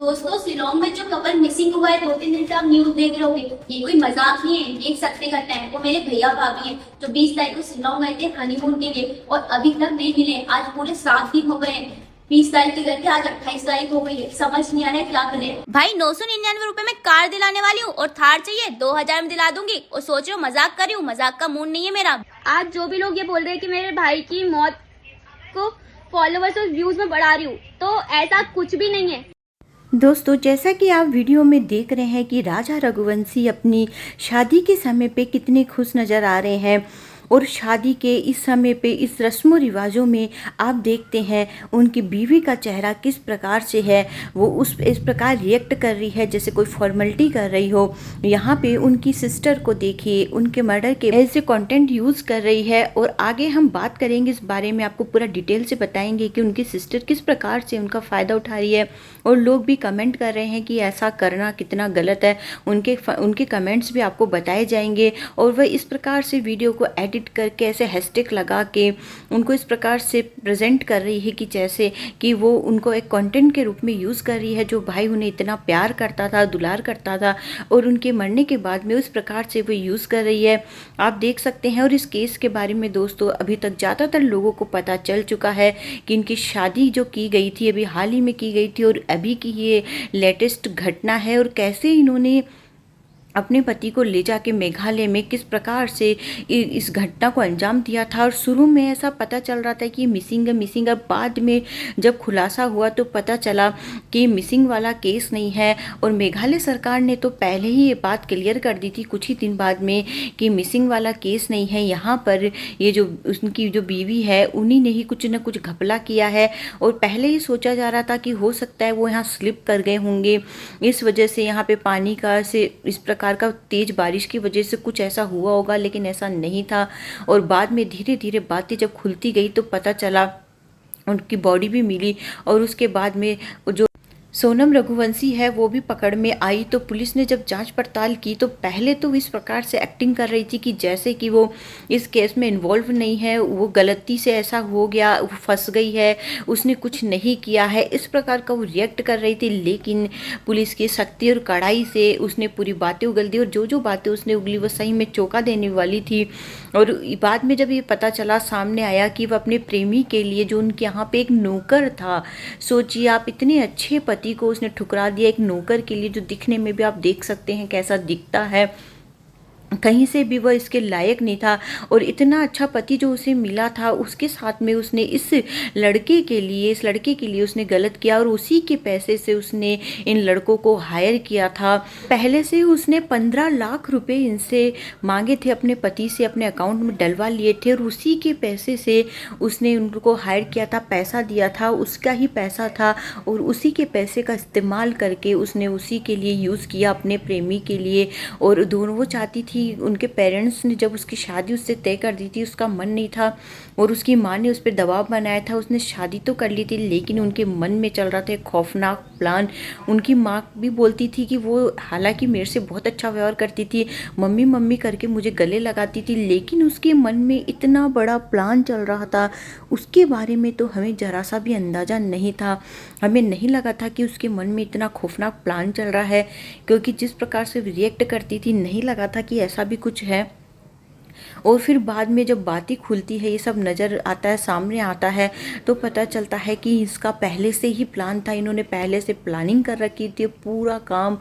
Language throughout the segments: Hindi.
दोस्तों, शिलोंग में जो कपल मिसिंग हुआ है 2-3 दिन से आप न्यूज देख रहे होंगे। ये कोई मजाक नहीं है, देख सकते घटना है। वो मेरे भैया भाभी हैं जो 20 तारीख को शिलोंग गए थे हनीमून के लिए और अभी तक नहीं मिले। आज पूरे 7 दिन हो गए हैं। 20 तारीख के गए थे, आज 28 तारीख हो गई है। समझ नहीं आ रहा है क्या करें। भाई 999 रुपए में कार दिलाने वाली हूँ और थार चाहिए 2000 में दिला दूंगी। और सोच रहे हो मजाक कर रही हूँ? मजाक का मूड नहीं है मेरा। आज जो भी लोग ये बोल रहे हैं कि मेरे भाई की मौत को फॉलोवर्स और व्यूज में बढ़ा रही हूँ, तो ऐसा कुछ भी नहीं है। दोस्तों, जैसा कि आप वीडियो में देख रहे हैं कि राजा रघुवंशी अपनी शादी के समय पे कितने खुश नज़र आ रहे हैं और शादी के इस समय पे इस रस्मों रिवाजों में आप देखते हैं उनकी बीवी का चेहरा किस प्रकार से है। वो इस प्रकार रिएक्ट कर रही है जैसे कोई फॉर्मेलिटी कर रही हो। यहाँ पे उनकी सिस्टर को देखिए, उनके मर्डर के ऐसे कंटेंट यूज़ कर रही है। और आगे हम बात करेंगे इस बारे में, आपको पूरा डिटेल से बताएंगे कि उनकी सिस्टर किस प्रकार से उनका फ़ायदा उठा रही है। और लोग भी कमेंट कर रहे हैं कि ऐसा करना कितना गलत है। उनके कमेंट्स भी आपको बताए जाएंगे। और वह इस प्रकार से वीडियो को एडिट करके ऐसे हैशटैग लगा के उनको इस प्रकार से प्रेजेंट कर रही है कि जैसे कि वो उनको एक कंटेंट के रूप में यूज़ कर रही है। जो भाई उन्हें इतना प्यार करता था, दुलार करता था, और उनके मरने के बाद में उस प्रकार से वो यूज़ कर रही है, आप देख सकते हैं। और इस केस के बारे में दोस्तों अभी तक ज़्यादातर लोगों को पता चल चुका है कि इनकी शादी जो की गई थी अभी हाल ही में की गई थी और अभी की ये लेटेस्ट घटना है। और कैसे इन्होंने अपने पति को ले जाके मेघालय में किस प्रकार से इस घटना को अंजाम दिया था। और शुरू में ऐसा पता चल रहा था कि मिसिंग है। बाद में जब खुलासा हुआ तो पता चला कि मिसिंग वाला केस नहीं है। और मेघालय सरकार ने तो पहले ही ये बात क्लियर कर दी थी कुछ ही दिन बाद में कि मिसिंग वाला केस नहीं है। यहाँ पर ये जो उनकी जो बीवी है उन्हीं ने ही कुछ न कुछ घपला किया है। और पहले ही सोचा जा रहा था कि हो सकता है वो यहाँ स्लिप कर गए होंगे, इस वजह से यहाँ पे पानी का से इस प्रकार का तेज बारिश की वजह से कुछ ऐसा हुआ होगा, लेकिन ऐसा नहीं था। और बाद में धीरे धीरे बातें जब खुलती गई तो पता चला उनकी बॉडी भी मिली। और उसके बाद में जो सोनम रघुवंशी है वो भी पकड़ में आई। तो पुलिस ने जब जांच पड़ताल की तो पहले तो इस प्रकार से एक्टिंग कर रही थी कि जैसे कि वो इस केस में इन्वॉल्व नहीं है, वो गलती से ऐसा हो गया, वो फंस गई है, उसने कुछ नहीं किया है, इस प्रकार का वो रिएक्ट कर रही थी। लेकिन पुलिस की सख्ती और कड़ाई से उसने पूरी बातें उगल दी। और जो जो बातें उसने उगली वो सही में चौंका देने वाली थी। और बाद में जब ये पता चला, सामने आया कि वह अपने प्रेमी के लिए जो उनके यहाँ पे एक नौकर था, सोचिए आप, इतने अच्छे पति को उसने ठुकरा दिया एक नौकर के लिए, जो दिखने में भी आप देख सकते हैं कैसा दिखता है, कहीं से भी वह इसके लायक नहीं था। और इतना अच्छा पति जो उसे मिला था उसके साथ में उसने इस लड़के के लिए उसने गलत किया। और उसी के पैसे से उसने इन लड़कों को हायर किया था। पहले से उसने 15 लाख रुपए इनसे मांगे थे, अपने पति से अपने अकाउंट में डलवा लिए थे। और उसी के पैसे से उसने उनको हायर किया था, पैसा दिया था, उसका ही पैसा था। और उसी के पैसे का इस्तेमाल करके उसने उसी के लिए यूज़ किया, अपने प्रेमी के लिए। और दोनों वो चाहती थी, उनके पेरेंट्स ने जब उसकी शादी उससे तय कर दी थी, उसका मन नहीं था और उसकी माँ ने उस पर दबाव बनाया था। उसने शादी तो कर ली थी लेकिन उनके मन में चल रहा था एक खौफनाक प्लान। उनकी माँ भी बोलती थी कि वो हालांकि मेरे से बहुत अच्छा व्यवहार करती थी, मम्मी मम्मी करके मुझे गले लगाती थी, लेकिन उसके मन में इतना बड़ा प्लान चल रहा था उसके बारे में तो हमें जरा सा भी अंदाज़ा नहीं था। हमें नहीं लगा था कि उसके मन में इतना खौफनाक प्लान चल रहा है, क्योंकि जिस प्रकार से रिएक्ट करती थी नहीं लगा था कि ऐसा भी कुछ है। और फिर बाद में जब बातें खुलती है, ये सब नज़र आता है, सामने आता है, तो पता चलता है कि इसका पहले से ही प्लान था। इन्होंने पहले से प्लानिंग कर रखी थी, पूरा काम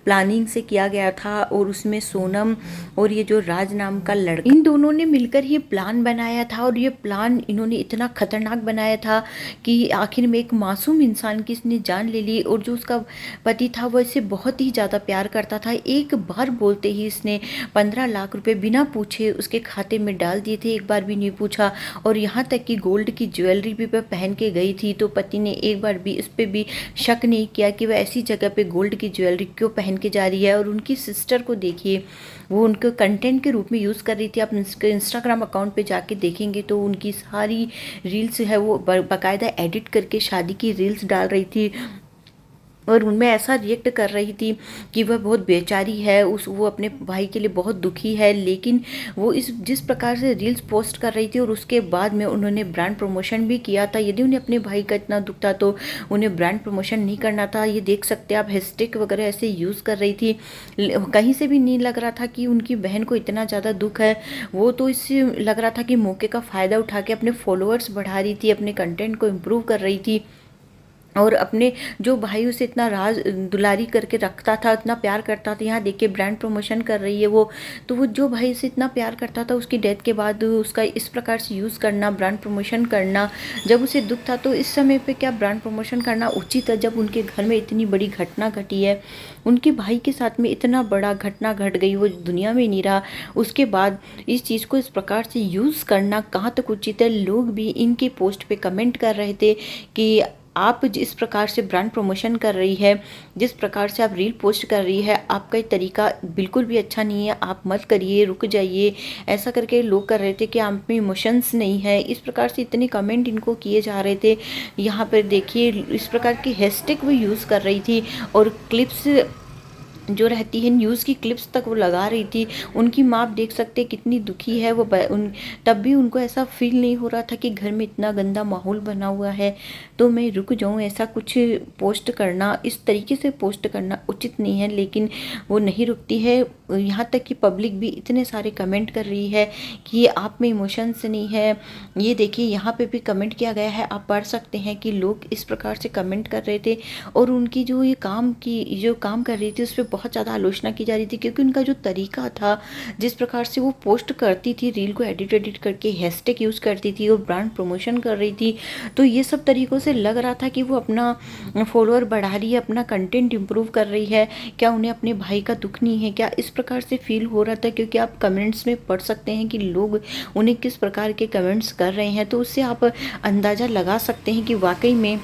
प्लानिंग से किया गया था। और उसमें सोनम और ये जो राज नाम का लड़का, इन दोनों ने मिलकर ये प्लान बनाया था। और ये प्लान इन्होंने इतना खतरनाक बनाया था कि आखिर में एक मासूम इंसान की इसने जान ले ली। और जो उसका पति था वो इसे बहुत ही ज़्यादा प्यार करता था। एक बार बोलते ही इसने 15 लाख रुपए बिना पूछे उसके खाते में डाल दिए थे, एक बार भी नहीं पूछा। और यहाँ तक कि गोल्ड की ज्वेलरी भी वह पहन के गई थी, तो पति ने एक बार भी इस पे भी शक नहीं किया कि वह ऐसी जगह पे गोल्ड की ज्वेलरी क्यों पहन के जा रही है। और उनकी सिस्टर को देखिए, वो उनको कंटेंट के रूप में यूज़ कर रही थी। आप उनके इंस्टाग्राम अकाउंट पे जाके देखेंगे तो उनकी सारी रील्स है वो बाकायदा एडिट करके शादी की रील्स डाल रही थी। और उनमें ऐसा रिएक्ट कर रही थी कि वह बहुत बेचारी है, वो अपने भाई के लिए बहुत दुखी है। लेकिन वो जिस प्रकार से रील्स पोस्ट कर रही थी और उसके बाद में उन्होंने ब्रांड प्रमोशन भी किया था। यदि उन्हें अपने भाई का इतना दुख था तो उन्हें ब्रांड प्रमोशन नहीं करना था। ये देख सकते हैं आप, हैशटैग वगैरह ऐसे यूज़ कर रही थी। कहीं से भी नहीं लग रहा था कि उनकी बहन को इतना ज़्यादा दुख है। वो तो इससे लग रहा था कि मौके का फ़ायदा उठा के अपने फॉलोअर्स बढ़ा रही थी, अपने कंटेंट को इम्प्रूव कर रही थी। और अपने जो भाई उसे इतना राज दुलारी करके रखता था, इतना प्यार करता था, यहाँ देखिए ब्रांड प्रमोशन कर रही है वो। तो वो जो भाई से इतना प्यार करता था, उसकी डेथ के बाद उसका इस प्रकार से यूज़ करना, ब्रांड प्रमोशन करना, जब उसे दुख था तो इस समय पे क्या ब्रांड प्रमोशन करना उचित है? जब उनके घर में इतनी बड़ी घटना घटी है, उनके भाई के साथ में इतना बड़ा घटना घट गई, वो दुनिया में नहीं रहा, उसके बाद इस चीज़ को इस प्रकार से यूज़ करना कहाँ तक उचित है? लोग भी इनके पोस्ट पे कमेंट कर रहे थे कि आप जिस प्रकार से ब्रांड प्रमोशन कर रही है, जिस प्रकार से आप रील पोस्ट कर रही है, आपका ये तरीका बिल्कुल भी अच्छा नहीं है, आप मत करिए, रुक जाइए। ऐसा करके लोग कर रहे थे कि आप में इमोशंस नहीं है, इस प्रकार से इतने कमेंट इनको किए जा रहे थे। यहाँ पर देखिए इस प्रकार की हैशटैग वो यूज़ कर रही थी और क्लिप्स जो रहती है, न्यूज़ की क्लिप्स तक वो लगा रही थी। उनकी माँ आप देख सकते हैं कितनी दुखी है वो, तब भी उनको ऐसा फील नहीं हो रहा था कि घर में इतना गंदा माहौल बना हुआ है तो मैं रुक जाऊँ। ऐसा कुछ पोस्ट करना, इस तरीके से पोस्ट करना उचित नहीं है, लेकिन वो नहीं रुकती है। यहाँ तक कि पब्लिक भी इतने सारे कमेंट कर रही है कि ये आप में इमोशंस नहीं है। ये देखिए यहाँ पे भी कमेंट किया गया है, आप पढ़ सकते हैं कि लोग इस प्रकार से कमेंट कर रहे थे और उनकी जो काम कर रही थी उस पर बहुत ज़्यादा आलोचना की जा रही थी, क्योंकि उनका जो तरीका था, जिस प्रकार से वो पोस्ट करती थी, रील को एडिट करके हैशटैग यूज़ करती थी और ब्रांड प्रमोशन कर रही थी, तो ये सब तरीक़ों से लग रहा था कि वो अपना फॉलोअर बढ़ा रही है, अपना कंटेंट इम्प्रूव कर रही है। क्या उन्हें अपने भाई का दुख नहीं है क्या? इस प्रकार से फील हो रहा था, क्योंकि आप कमेंट्स में पढ़ सकते हैं कि लोग उन्हें किस प्रकार के कमेंट्स कर रहे हैं, तो उससे आप अंदाज़ा लगा सकते हैं कि वाकई में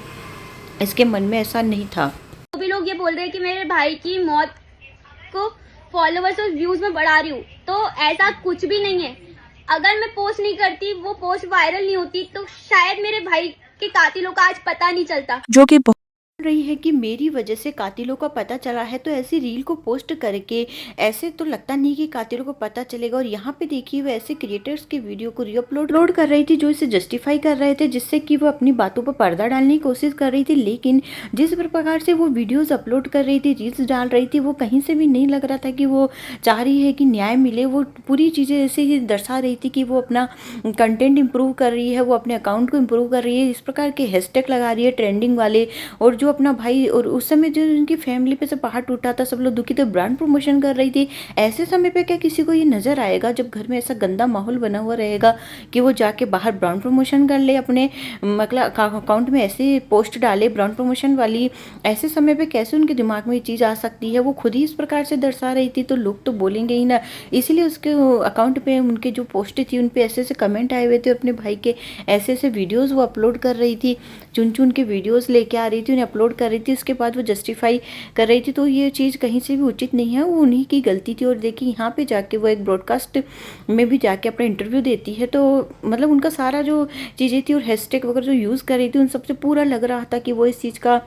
इसके मन में ऐसा नहीं था। तो भी लोग ये बोल रहे हैं कि मेरे भाई की मौत को फॉलोवर्स और व्यूज में बढ़ा रही हूँ, तो ऐसा कुछ भी नहीं है। अगर मैं पोस्ट नहीं करती, वो पोस्ट वायरल नहीं होती, तो शायद मेरे भाई के कातिलों का आज पता नहीं चलता। जो कि रही है कि मेरी वजह से कातिलों का पता चला है, तो ऐसी रील को पोस्ट करके ऐसे तो लगता नहीं कि कातिलों को पता चलेगा। और यहाँ पे देखिए वो ऐसे क्रिएटर्स के वीडियो को रीअपलोड कर रही थी जो इसे जस्टिफाई कर रहे थे, जिससे कि वो अपनी बातों पर पर्दा डालने की कोशिश कर रही थी। लेकिन जिस प्रकार से वो वीडियोज़ अपलोड कर रही थी, रील्स डाल रही थी, वो कहीं से भी नहीं लग रहा था कि वो चाह रही है कि न्याय मिले। वो पूरी चीज़ें ऐसे ही दर्शा रही थी कि वो अपना कंटेंट इम्प्रूव कर रही है, वो अपने अकाउंट को इम्प्रूव कर रही है, इस प्रकार के हैशटैग लगा रही है ट्रेंडिंग वाले। और जो अपना भाई, और उस समय जो उनकी फैमिली पे से पहाड़ टूटा था, सब लोग दुखी थे, ब्रांड प्रमोशन कर रही थी। ऐसे समय पे क्या किसी को ये नज़र आएगा, जब घर में ऐसा गंदा माहौल बना हुआ रहेगा, कि वो जाके बाहर ब्रांड प्रमोशन कर ले, अपने मतलब अकाउंट में ऐसे पोस्ट डाले ब्रांड प्रमोशन वाली? ऐसे समय पे कैसे उनके दिमाग में ये चीज़ आ सकती है? वो खुद ही इस प्रकार से दर्शा रही थी, तो लोग तो बोलेंगे ही ना। इसीलिए उसके अकाउंट पे उनके जो पोस्ट थी उन पे ऐसे ऐसे कमेंट आए हुए थे, अपने भाई के ऐसे ऐसे वीडियोज़ वो अपलोड कर रही थी, चुन चुन के वीडियोज़ लेके आ रही थी, उन्हें अपलोड कर रही थी, उसके बाद वो जस्टिफाई कर रही थी। तो ये चीज़ कहीं से भी उचित नहीं है, वो उन्हीं की गलती थी। और देखिए यहाँ पे जाके वो एक ब्रॉडकास्ट में भी जाके अपना इंटरव्यू देती है, तो मतलब उनका सारा जो चीज़ें थी और हैशटैग वगैरह जो यूज़ कर रही थी, उन सबसे पूरा लग रहा था कि वो इस चीज़ का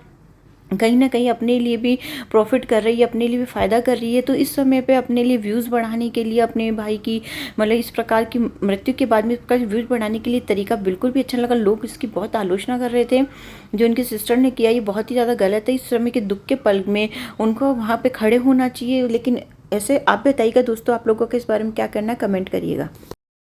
कहीं ना कहीं अपने लिए भी प्रॉफिट कर रही है, अपने लिए भी फ़ायदा कर रही है। तो इस समय पे अपने लिए व्यूज़ बढ़ाने के लिए, अपने भाई की मतलब इस प्रकार की मृत्यु के बाद में उसका व्यूज़ बढ़ाने के लिए तरीका बिल्कुल भी अच्छा लगा। लोग इसकी बहुत आलोचना कर रहे थे, जो उनकी सिस्टर ने किया ये बहुत ही ज़्यादा गलत है। इस समय के दुख के पल में उनको वहाँ पर खड़े होना चाहिए। लेकिन ऐसे आप बताइएगा दोस्तों, आप लोगों के इस बारे में क्या करना है, कमेंट करिएगा।